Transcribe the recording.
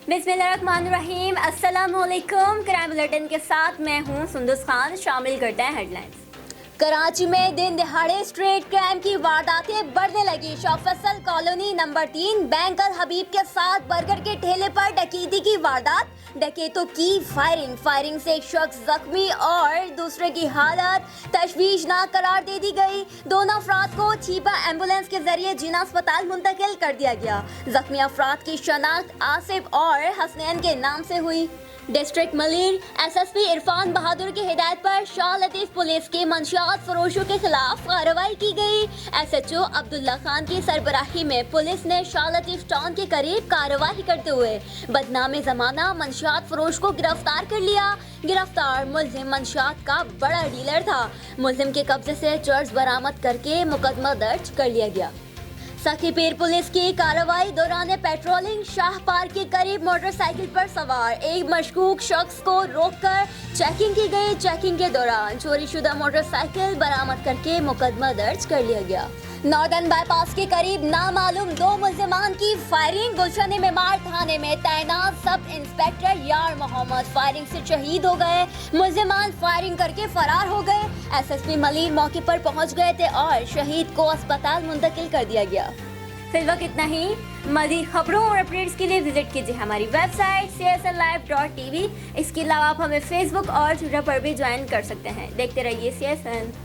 बिस्मिल्लाहिर्रहमानिर्रहीम। अस्सलामुअलैकुम। Crime bulletin के साथ मैं हूं सुंदस खान। शामिल करते हैं हेडलाइंस। कराची में दिन दिहाड़े स्ट्रीट क्राइम की वारदातें बढ़ने लगी। शौफसल कॉलोनी नंबर 3 बैंकर हबीब के साथ बर्गर के ठेले पर डकैती की वारदात। डकैतों की फायरिंग से एक शख्स जख्मी और दूसरे की हालत तशवीशनाक करार दे दी गई। दोनों अफराद को छीपा एम्बुलेंस के जरिए जिना अस्पताल मुंतकिल कर दिया गया। जख्मी अफराद की शनाख्त आसिफ और हसनैन के नाम से हुई। डिस्ट्रिक्ट मलिर एसएसपी इरफान बहादुर की हिदायत पर शाह लतीफ पुलिस के मंशियात फरोशों के खिलाफ कार्रवाई की गई। एसएचओ अब्दुल्ला खान की सरबराही में पुलिस ने शाह लतीफ टाउन के करीब कार्रवाई करते हुए बदनाम जमाना मंशियात फरोश को गिरफ्तार कर लिया। गिरफ्तार मुलजिम मंशियात का बड़ा डीलर था। मुलजिम के कब्जे से चर्च बरामद करके मुकदमा दर्ज कर लिया गया। सखी पीर पुलिस की कार्रवाई दौरान पेट्रोलिंग शाह पार्क के करीब मोटरसाइकिल पर सवार एक मशकूक शख्स को रोककर चेकिंग की गई। चेकिंग के दौरान चोरी शुदा मोटरसाइकिल बरामद करके मुकदमा दर्ज कर लिया गया। नॉर्दर्न बाईपास के करीब नामालूम 2 मुल्जिमान की फायरिंग। गुलशन मेमार थाने में तैनात सब इंस्पेक्टर यार मोहम्मद फायरिंग से शहीद हो गए। मुल्जिमान फायरिंग करके फरार हो गए। एसएसपी मलिर मौके पर पहुंच गए थे और शहीद को अस्पताल मुंतकिल कर दिया गया। फिल वक्त इतना ही। मज़ीद खबरों और अपडेट्स के लिए विजिट कीजिए हमारी वेबसाइट csnlive.tv। इसके अलावा आप हमें फेसबुक और ट्विटर पर भी ज्वाइन कर सकते हैं। देखते रहिए CSN।